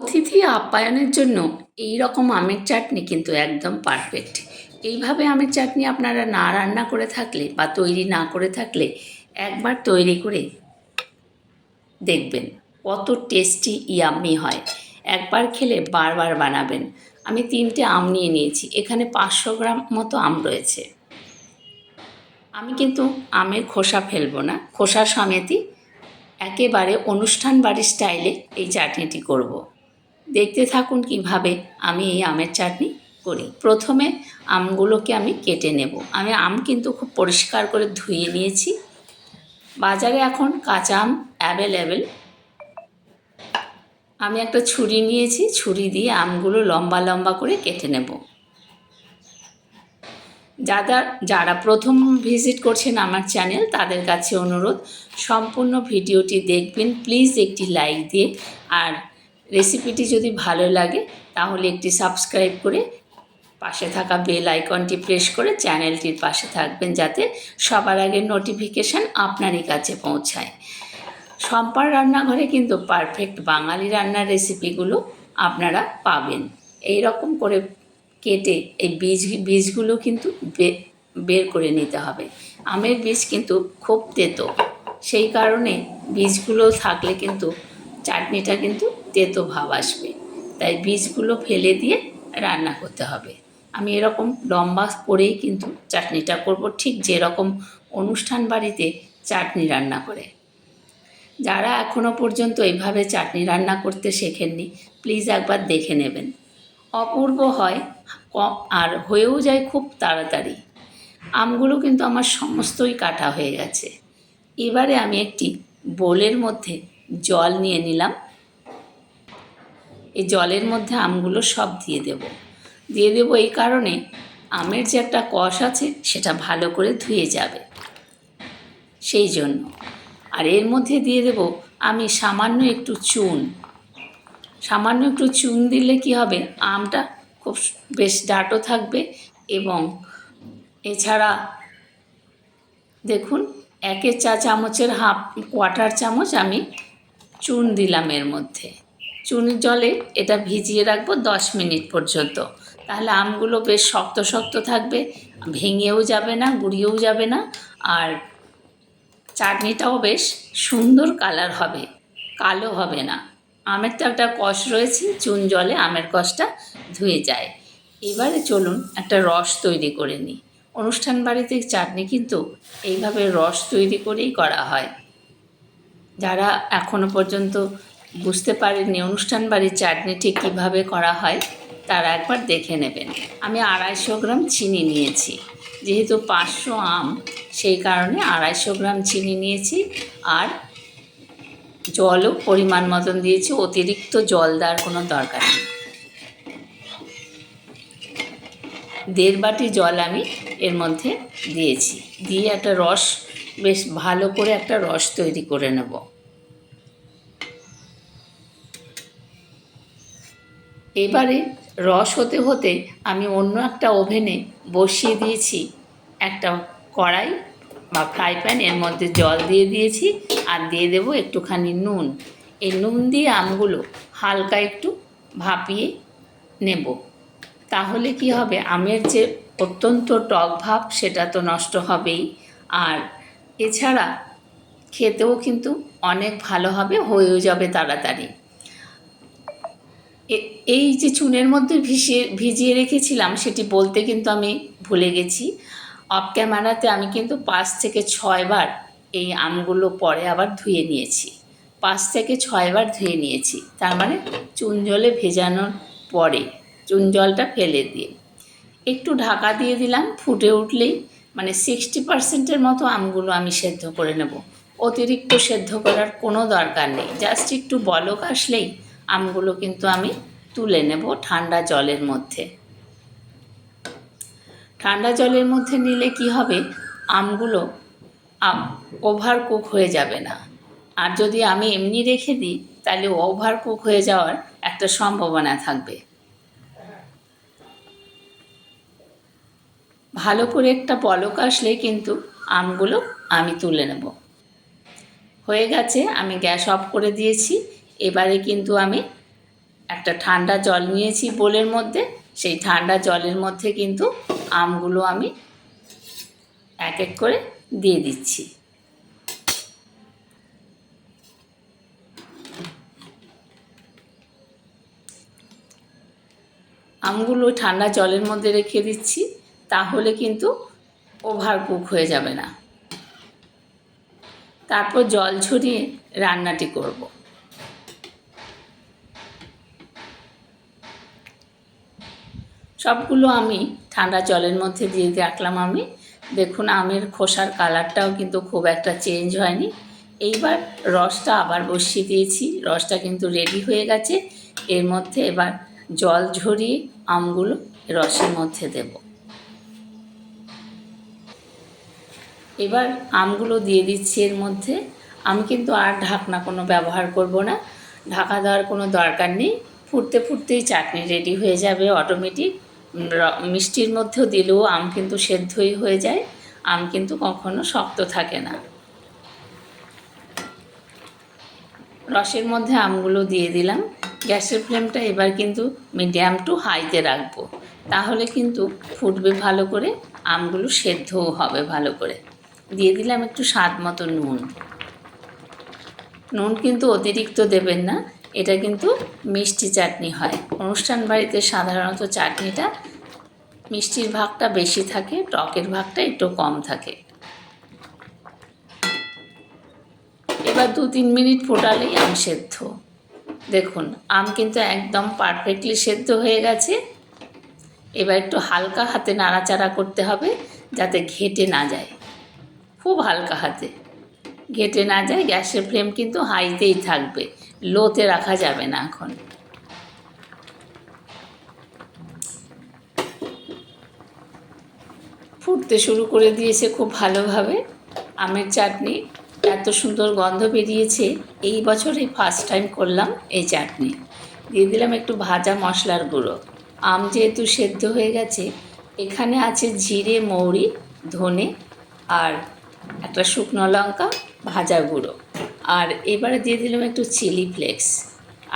অতিথি আপ্যায়নের জন্য এই রকম আমের চাটনি কিন্তু একদম পারফেক্ট। এইভাবে আমের চাটনি আপনারা না রান্না করে থাকলে বা তৈরি না করে থাকলে একবার তৈরি করে দেখবেন কত টেস্টি ইয়াম্মি হয়। একবার খেলে বারবার বানাবেন। আমি 3টে আম নিয়ে নিয়েছি, এখানে 500 গ্রাম মতো আম রয়েছে। আমি কিন্তু আমের খোসা ফেলবো না, খোসা সমেতই একেবারে অনুষ্ঠান বাড়ির স্টাইলে এই চাটনিটি করব। দেখতে থাকুন কিভাবে আমি এই আমের চাটনি করি। প্রথমে আমগুলোকে আমি কেটে নেব। আমি আম কিন্তু খুব পরিষ্কার করে ধুয়ে নিয়েছি। বাজারে এখন কাঁচা আম অ্যাভেলেবেল। আমি একটা ছুরি নিয়েছি, ছুরি দিয়ে আমগুলো লম্বা লম্বা করে কেটে নেব। যারা প্রথম ভিজিট করছেন আমার চ্যানেল, তাদের কাছে অনুরোধ, সম্পূর্ণ ভিডিওটি দেখবেন প্লিজ একটি লাইক দিয়ে। আর রেসিপিটি যদি ভালো লাগে তাহলে একটি সাবস্ক্রাইব করে পাশে থাকা বেল আইকনটি প্রেস করে চ্যানেলটির পাশে থাকবেন, যাতে সবার আগে নোটিফিকেশান আপনারই কাছে পৌঁছায়। শম্পার রান্নাঘরে কিন্তু পারফেক্ট বাঙালি রান্নার রেসিপিগুলো আপনারা পাবেন। এই রকম করে কেটে এই বীজগুলো কিন্তু বের করে নিতে হবে। আমের বীজ কিন্তু খুব তেতো, সেই কারণে বীজগুলো থাকলে কিন্তু চাটনিটা কিন্তু তেতো ভাব আসবে, তাই বীজগুলো ফেলে দিয়ে রান্না করতে হবে। আমি এরকম লম্বা করেই কিন্তু চাটনিটা করব, ঠিক যেরকম অনুষ্ঠান বাড়িতে চাটনি রান্না করে। যারা এখনও পর্যন্ত এইভাবে চাটনি রান্না করতে শেখেননি, প্লিজ একবার দেখে নেবেন। অপূর্ব হয়, আর হয়েও যায় খুব তাড়াতাড়ি। আমগুলো কিন্তু আমার সমস্তই কাটা হয়ে গেছে। এবারে আমি একটি বোলের মধ্যে জল নিয়ে নিলাম। এই জলের মধ্যে আমগুলো সব দিয়ে দেব এই কারণে আমের যে একটা কষ আছে সেটা ভালো করে ধুয়ে যাবে, সেই জন্য। আর এর মধ্যে দিয়ে দেব আমি সামান্য একটু চুন দিলে কি হবে, আমটা খুব বেশ ডাঁটো থাকবে। এবং এছাড়া দেখুন, 1 চা চামচের কোয়ার্টার চামচ আমি চুন দিলাম এর মধ্যে। চুনের জলে এটা ভিজিয়ে রাখবো 10 মিনিট পর্যন্ত, তাহলে আমগুলো বেশ শক্ত শক্ত থাকবে, ভেঙেও যাবে না, গুঁড়িয়েও যাবে না। আর চাটনিটাও বেশ সুন্দর কালার হবে, কালো হবে না। আমের তো একটা কষ রয়েছে, চুন জলে আমের কষটা ধুয়ে যায়। এবারে চলুন একটা রস তৈরি করে নিই। অনুষ্ঠান বাড়িতে চাটনি কিন্তু এইভাবে রস তৈরি করেই করা হয়। যারা এখনও পর্যন্ত বুঝতে পারেননি অনুষ্ঠান বাড়ির চাটনি ঠিক কীভাবে করা হয়, তারা একবার দেখে নেবেন। আমি 250 গ্রাম চিনি নিয়েছি, যেহেতু 500 আম, সেই কারণে 250 গ্রাম চিনি নিয়েছি। আর জলও পরিমাণ মতন দিয়েছি, অতিরিক্ত জল দেওয়ার কোনো দরকার নেই। 1.5 বাটি জল আমি এর মধ্যে দিয়েছি, দিয়ে একটা রস, বেশ ভালো করে একটা রস তৈরি করে নেব। এবারে রস হতে হতে আমি অন্য একটা ওভেনে বসিয়ে দিয়েছি একটা কড়াই বা ফ্রাই প্যান। এর মধ্যে জল দিয়ে দিয়েছি আর দিয়ে দেবো একটুখানি নুন। এই নুন দিয়ে আমগুলো হালকা একটু ভাপিয়ে নেব। তাহলে কি হবে, আমের যে অত্যন্ত টক ভাব সেটা তো নষ্ট হবেই, আর এছাড়া খেতেও কিন্তু অনেক ভালো হবে, হয়েও যাবে তাড়াতাড়ি। এই যে চুনের মধ্যে ভিজিয়ে রেখেছিলাম, সেটি বলতে কিন্তু আমি ভুলে গেছি। অফ ক্যামেরাতে আমি কিন্তু 5 থেকে 6 বার এই আমগুলো পরে আবার ধুয়ে নিয়েছি। 5 থেকে 6 বার ধুয়ে নিয়েছি, তার মানে চুন জলে ভেজানোর পরে, চুন জলটা ফেলে দিয়ে একটু ঢাকা দিয়ে দিলাম। ফুটে উঠলেই, মানে 60% মতো আমগুলো আমি সেদ্ধ করে নেব। অতিরিক্ত সেদ্ধ করার কোনো দরকার নেই, জাস্ট একটু বলক আসলেই আমগুলো কিন্তু আমি তুলে নেব ঠান্ডা জলের মধ্যে। ঠান্ডা জলের মধ্যে নিলে কি হবে, আমগুলো ওভার কুক হয়ে যাবে না। আর যদি আমি এমনি রেখে দিই, তাহলে ওভার কুক হয়ে যাওয়ার একটা সম্ভাবনা থাকবে। ভালো করে একটা বলক আসলে কিন্তু আমগুলো আমি তুলে নেব। হয়ে গেছে, আমি গ্যাস অফ করে দিয়েছি। এবারে কিন্তু আমি একটা ঠান্ডা জল নিয়েছি বোলের মধ্যে, সেই ঠান্ডা জলের মধ্যে কিন্তু আমগুলো আমি এক এক করে দিয়ে দিচ্ছি। আমগুলো ঠান্ডা জলের মধ্যে রেখে দিচ্ছি, তাহলে কিন্তু ওভার কুক হয়ে যাবে না। তারপর জল ঝরিয়ে রান্নাটি করব। সবগুলো আমি ঠান্ডা জলের মধ্যে দিয়ে রাখলাম। আমি দেখুন আমের খোসার কালারটাও কিন্তু খুব একটা চেঞ্জ হয়নি। এইবার রসটা আবার বসিয়ে দিয়েছি, রসটা কিন্তু রেডি হয়ে গেছে। এর মধ্যে এবার জল ঝরিয়ে আমগুলো রসের মধ্যে দেব। এবার আমগুলো দিয়ে দিচ্ছি এর মধ্যে। আমি কিন্তু আর ঢাকনা কোনো ব্যবহার করব না, ঢাকা দেওয়ার কোনো দরকার নেই। ফুটতে ফুটতেই চাটনি রেডি হয়ে যাবে অটোমেটিক। মিষ্টির মধ্যেও দিলেও আম কিন্তু সেদ্ধই হয়ে যায়, আম কিন্তু কখনো শক্ত থাকে না। রসের মধ্যে আমগুলো দিয়ে দিলাম। গ্যাসের ফ্লেমটা এবার কিন্তু মিডিয়াম টু হাইতে রাখবো, তাহলে কিন্তু ফুটবে ভালো করে, আমগুলো সেদ্ধও হবে ভালো করে। দিয়ে দিলাম একটু স্বাদ মতো নুন। নুন কিন্তু অতিরিক্ত দেবেন না, এটা কিন্তু মিষ্টি চাটনি হয়। অনুষ্ঠান বাড়িতে সাধারণত চাটনিটা মিষ্টির ভাগটা বেশি থাকে, টকের ভাগটা একটু কম থাকে। এবার 2-3 মিনিট ফোটালেই আম সেদ্ধ। দেখুন আম কিন্তু একদম পারফেক্টলি সেদ্ধ হয়ে গেছে। এবার একটু হালকা হাতে নাড়াচাড়া করতে হবে যাতে ঘেটে না যায়, খুব হালকা হাতে, ঘেটে না যায়। গ্যাসের ফ্লেম কিন্তু হাইতেই থাকবে, লোতে রাখা যাবে না। এখন ফুটতে শুরু করে দিয়েছে খুব ভালোভাবে। আমের চাটনি এত সুন্দর গন্ধ বেরিয়েছে, এই বছরই ফার্স্ট টাইম করলাম এই চাটনি। দিয়ে দিলাম একটু ভাজা মশলার গুঁড়ো। আম যেহেতু সেদ্ধ হয়ে গেছে, এখানে আছে জিরে, মৌরি, ধনে আর একটা শুকনো লঙ্কা ভাজা গুঁড়ো। আর এবারে দিয়ে দিলাম একটু চিলি ফ্লেক্স,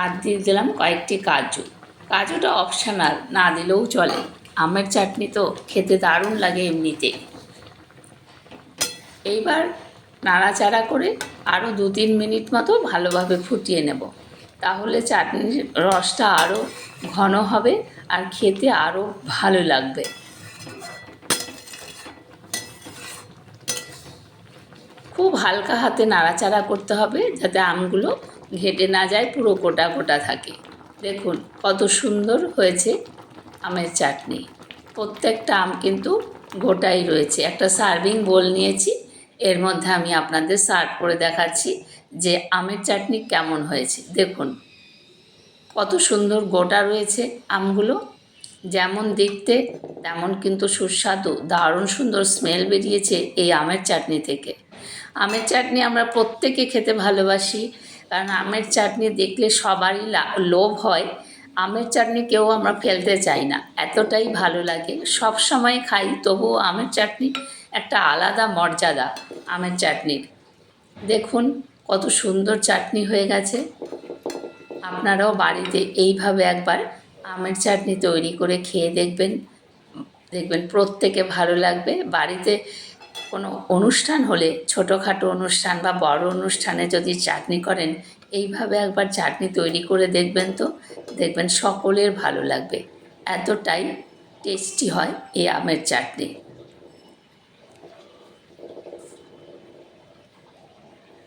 আর দিয়ে দিলাম কয়েকটি কাজু। কাজুটা অপশনাল, না দিলেও চলে। আমের চাটনি তো খেতে দারুণ লাগে এমনিতেই। এইবার নাড়াচাড়া করে আরও 2-3 মিনিট মতো ভালোভাবে ফুটিয়ে নেব, তাহলে চাটনির রসটা আরও ঘন হবে আর খেতে আরও ভালো লাগবে। খুব হালকা হাতে নাড়াচাড়া করতে হবে যাতে আমগুলো ঘেটে না যায়, পুরো গোটা গোটা থাকে। দেখুন কত সুন্দর হয়েছে আমের চাটনি। প্রত্যেকটা আম কিন্তু গোটাই রয়েছে। একটা সার্ভিং বোল নিয়েছি, এর মধ্যে আমি আপনাদের সার্ভ করে দেখাচ্ছি যে আমের চাটনি কেমন হয়েছে। দেখুন কত সুন্দর গোটা রয়েছে আমগুলো, যেমন দেখতে তেমন কিন্তু সুস্বাদু, দারুণ সুন্দর স্মেল বেরিয়েছে এই আমের চাটনি থেকে। আমের চাটনি আমরা প্রত্যেকে খেতে ভালোবাসি, কারণ আমের চাটনি দেখলে সবারই লোভ হয়। আমের চাটনি কেউ আমরা ফেলতে চাই না, এতটাই ভালো লাগে। সব সময় খাই, তবুও আমের চাটনি একটা আলাদা মর্যাদা আমের চাটনির। দেখুন কত সুন্দর চাটনি হয়ে গেছে। আপনারাও বাড়িতে এইভাবে একবার আমের চাটনি তৈরি করে খেয়ে দেখবেন, দেখবেন প্রত্যেকে ভালো লাগবে। বাড়িতে কোনো অনুষ্ঠান হলে, ছোটোখাটো অনুষ্ঠান বা বড় অনুষ্ঠানে যদি চাটনি করেন, এইভাবে একবার চাটনি তৈরি করে দেখবেন তো, দেখবেন সকলের ভালো লাগবে। এতটাই টেস্টি হয় এই আমের চাটনি।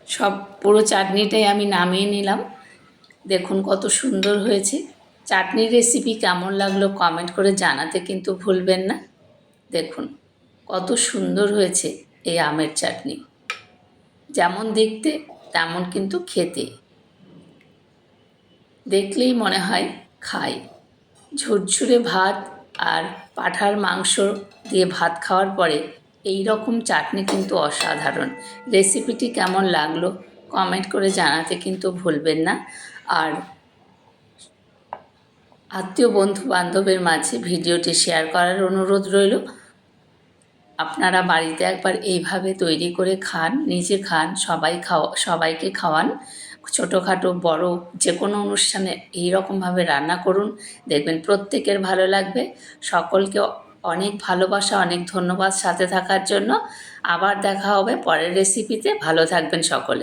সব পুরো চাটনিটাই আমি নামিয়ে নিলাম। দেখুন কত সুন্দর হয়েছে। চাটনির রেসিপি কেমন লাগলো কমেন্ট করে জানাতে কিন্তু ভুলবেন না। দেখুন কত সুন্দর হয়েছে এই আমের চাটনি, যেমন দেখতে তেমন কিন্তু খেতে। দেখলেই মনে হয় খাই। ঝুরঝুরে ভাত আর পাঁঠার মাংস দিয়ে ভাত খাওয়ার পরে এই রকম চাটনি কিন্তু অসাধারণ। রেসিপিটি কেমন লাগলো কমেন্ট করে জানাতে কিন্তু ভুলবেন না। আর আত্মীয় বন্ধু বান্ধবের মাঝে ভিডিওটি শেয়ার করার অনুরোধ রইল। আপনারা বাড়িতে একবার এইভাবে তৈরি করে খান, নিজে খান, সবাইকে খাওয়ান। ছোটোখাটো বড় যে কোনো অনুষ্ঠানে এইরকমভাবে রান্না করুন, দেখবেন প্রত্যেকের ভালো লাগবে। সকলকে অনেক ভালোবাসা, অনেক ধন্যবাদ সাথে থাকার জন্য। আবার দেখা হবে পরের রেসিপিতে। ভালো থাকবেন সকলে।